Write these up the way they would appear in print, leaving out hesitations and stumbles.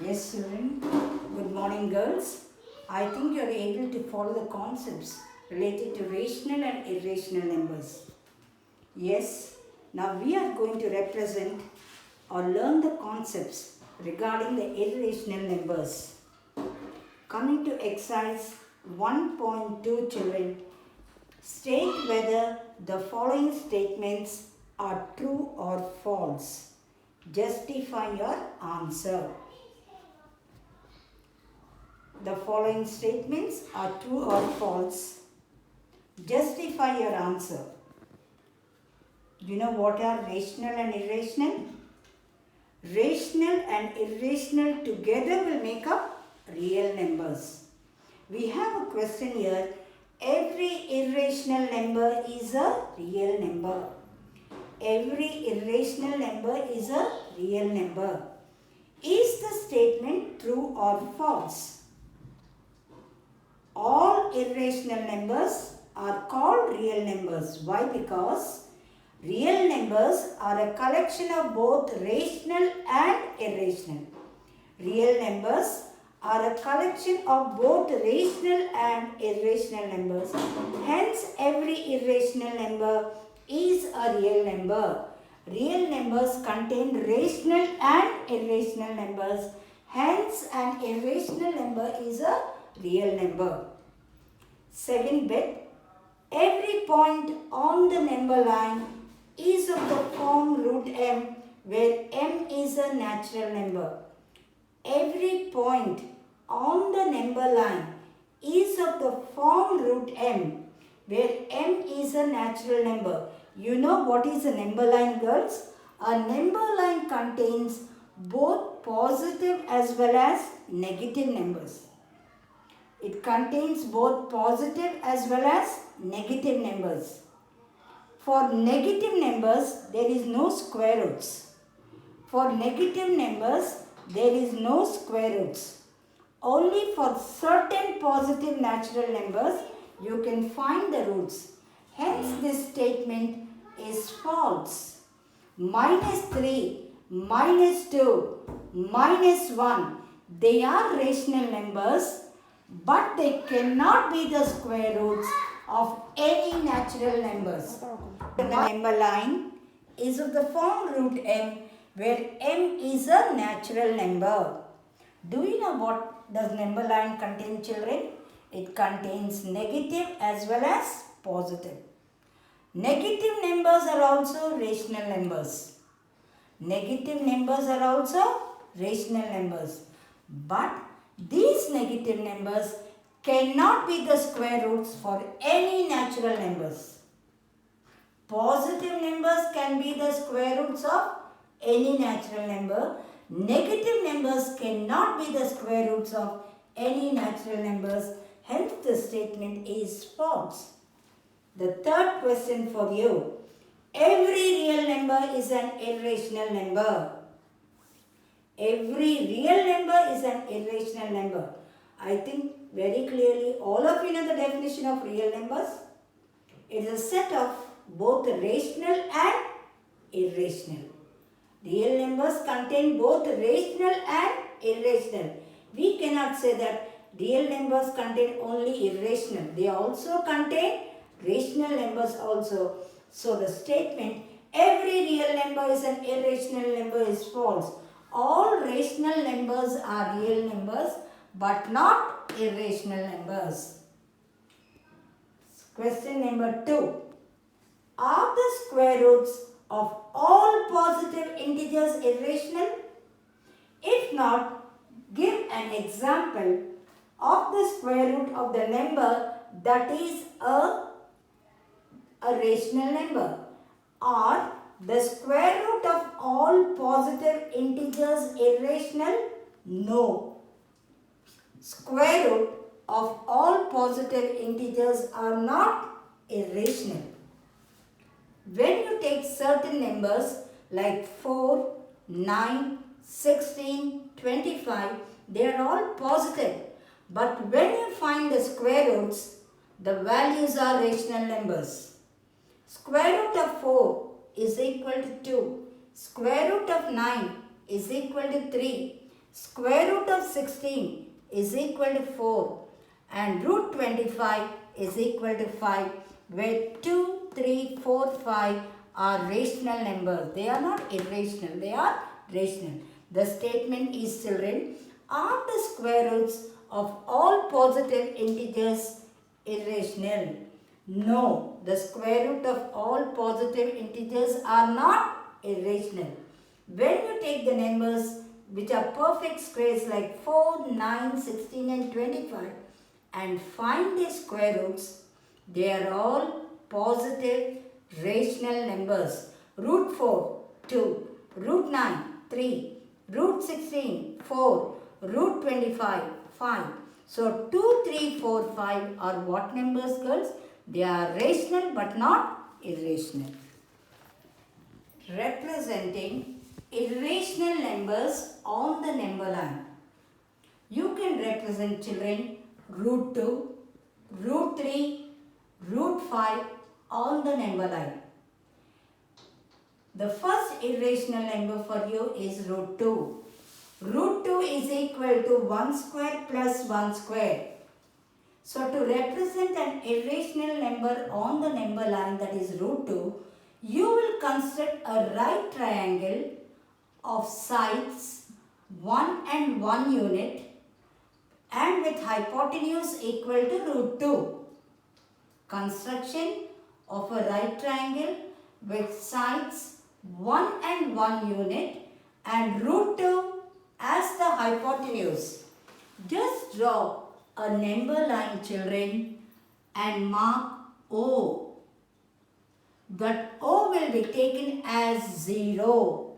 Yes, children. Good morning, girls. I think you are able to follow the concepts related to rational and irrational numbers. Yes, now we are going to represent or learn the concepts regarding the irrational numbers. Coming to exercise 1.2, children, state whether the following statements are true or false. Justify your answer. The following statements are true or false. Justify your answer. Do you know what are rational and irrational? Rational and irrational together will make up real numbers. We have a question here. Every irrational number is a real number. Every irrational number is a real number. Is the statement true or false? All irrational numbers are called real numbers. Why? Because real numbers are a collection of both rational and irrational. Real numbers are a collection of both rational and irrational numbers. Hence, every irrational number is a real number. Real numbers contain rational and irrational numbers. Hence, an irrational number is a real number. Second bit, every point on the number line is of the form root m, where m is a natural number. Every point on the number line is of the form root m, where m is a natural number. You know what is a number line, girls? A number line contains both positive as well as negative numbers. It contains both positive as well as negative numbers. For negative numbers, there is no square roots. For negative numbers, there is no square roots. Only for certain positive natural numbers, you can find the roots. Hence, this statement is false. -3, -2, -1, they are rational numbers, but they cannot be the square roots of any natural numbers. The number line is of the form root m, where m is a natural number. Do you know what does number line contain, children? It contains negative as well as positive. Negative numbers are also rational numbers. Negative numbers are also rational numbers. But these negative numbers cannot be the square roots for any natural numbers. Positive numbers can be the square roots of any natural number. Negative numbers cannot be the square roots of any natural numbers. Hence, the statement is false. The third question for you. Every real number is an irrational number. Every real number is an irrational number. I think very clearly all of you know the definition of real numbers. It is a set of both rational and irrational. Real numbers contain both rational and irrational. We cannot say that real numbers contain only irrational. They also contain rational numbers also. So the statement, every real number is an irrational number, is false. All rational numbers are real numbers, but not irrational numbers. Question number 2. Are the square roots of all positive integers irrational? If not, give an example of the square root of the number that is a rational number. Are the square root of all positive integers irrational? No. Square root of all positive integers are not irrational. When you take certain numbers like 4, 9, 16, 25, they are all positive. But when you find the square roots, the values are rational numbers. Square root of 4 is equal to 2. Square root of 9 is equal to 3. Square root of 16 is equal to 4 and root 25 is equal to 5, where 2, 3, 4, 5 are rational numbers. They are not irrational, they are rational. The statement is, children, are the square roots of all positive integers irrational? No, the square root of all positive integers are not irrational. When you take the numbers which are perfect squares like 4, 9, 16 and 25 and find their square roots, they are all positive rational numbers. Root 4, 2, root 9, 3, root 16, 4, root 25, 5. So 2, 3, 4, 5 are what numbers, girls? They are rational but not irrational. Representing irrational numbers on the number line. You can represent, children, root 2, root 3, root 5 on the number line. The first irrational number for you is root 2. Root 2 is equal to 1 square plus 1 square. So to represent an irrational number on the number line, that is root 2, you will construct a right triangle of sides 1 and 1 unit and with hypotenuse equal to root 2. Construction of a right triangle with sides 1 and 1 unit and root 2 as the hypotenuse. Just draw a number line, children, and mark O. That O will be taken as 0.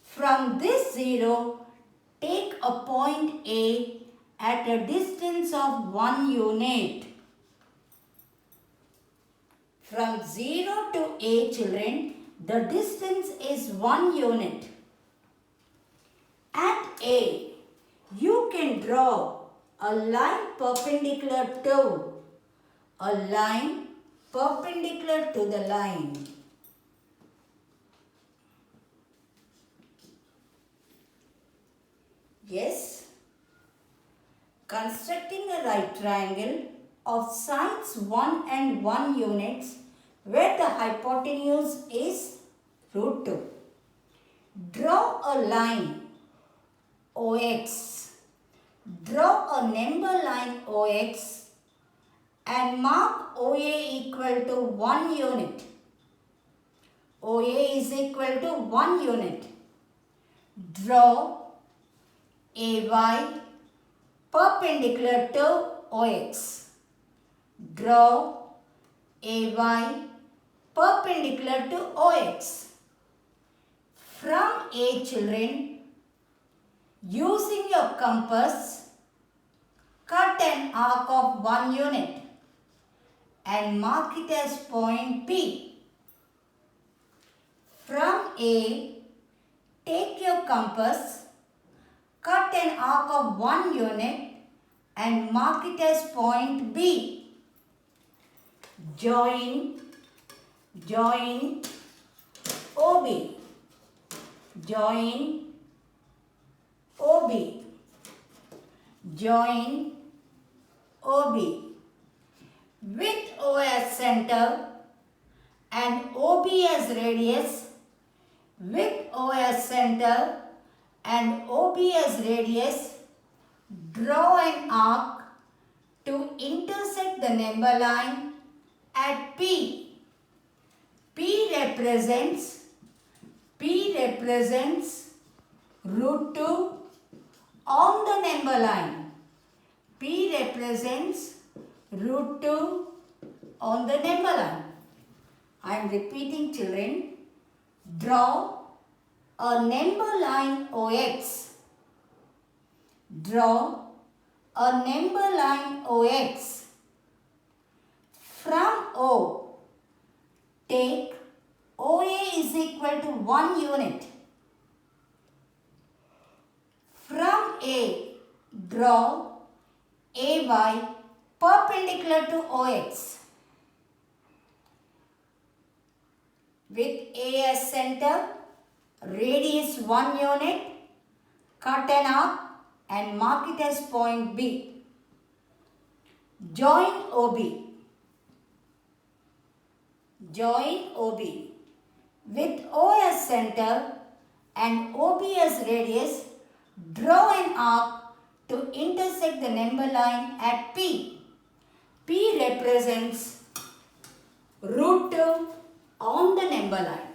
From this 0, take a point A at a distance of 1 unit. From 0 to A, children, the distance is 1 unit. At A, you can draw a line perpendicular to, a line perpendicular to the line. Yes, constructing a right triangle of sides 1 and 1 units where the hypotenuse is root 2. Draw a line OX. Draw a number line OX and mark OA equal to 1 unit. OA is equal to 1 unit. Draw AY perpendicular to OX. Draw AY perpendicular to OX. From A, children, using your compass, cut an arc of 1 unit and mark it as point P. From A, take your compass, cut an arc of 1 unit and mark it as point B. Join OB. Join OB. Join OB. With O as center and OB as radius, with O as center and OB as radius, draw an arc to intersect the number line at P. P represents root 2 on the number line. P represents root 2 on the number line. I am repeating, children. Draw a number line OX. Draw a number line OX. From O, take OA is equal to 1 unit. From A, draw AY perpendicular to OX. With A as center, radius 1 unit, cut an arc and mark it as point B. Join OB. Join OB with O as center and OB as radius. Draw an arc to intersect the number line at P. P represents root 2 on the number line.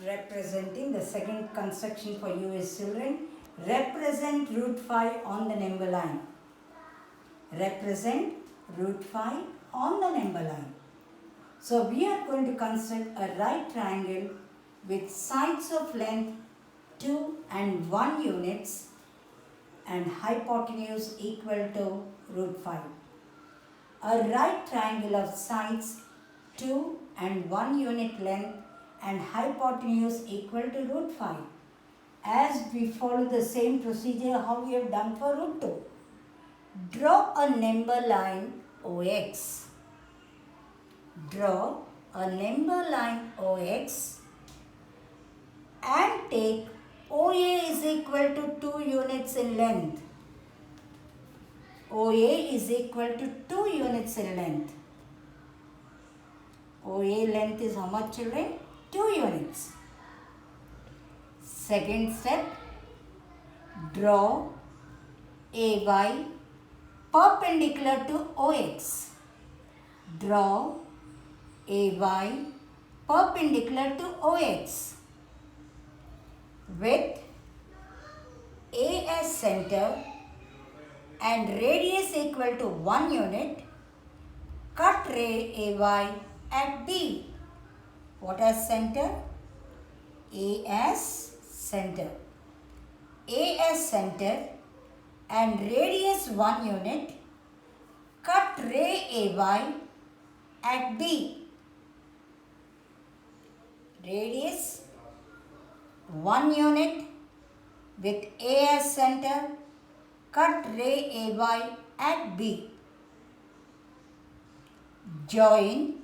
Representing the second construction for you is children. Represent root 5 on the number line. Represent root 5 on the number line. So we are going to construct a right triangle with sides of length 2 and 1 units and hypotenuse equal to root 5. A right triangle of sides 2 and 1 unit length and hypotenuse equal to root 5. As we follow the same procedure how we have done for root 2. Draw a number line OX. Draw a number line OX and take OA is equal to 2 units in length. OA is equal to 2 units in length. OA length is how much, children? 2 units. Second step, draw AY perpendicular to OX. Draw AY perpendicular to OX with A as center and radius equal to 1 unit. Cut ray AY at B. What as center? A as center. A as center and radius 1 unit. Cut ray AY at B. Radius 1 unit with A as center. Cut ray AY at B. Join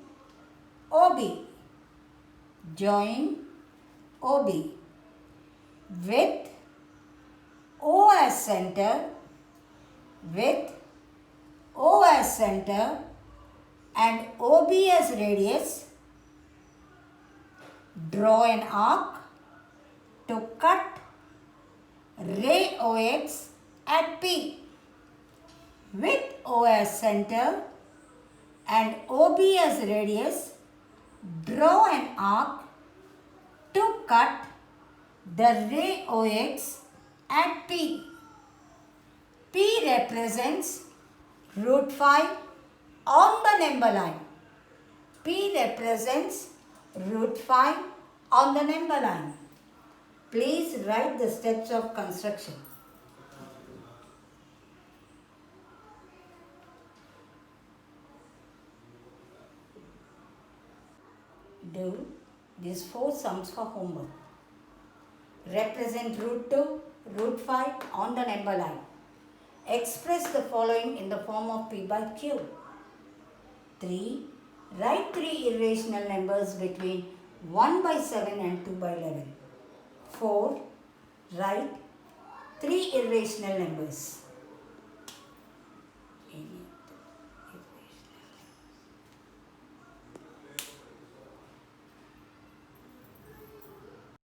OB. Join OB with O as center, and OB as radius. Draw an arc to cut ray OX at P. With O as center and OB as radius, draw an arc to cut the ray OX at P. P represents root 5 on the number line. P represents root 5 on the number line. Please write the steps of construction. Do these 4 sums for homework. Represent root 2, root 5 on the number line. Express the following in the form of P by Q. 3. Write 3 irrational numbers between 1 by 7 and 2 by 11. 4. Write 3 irrational numbers.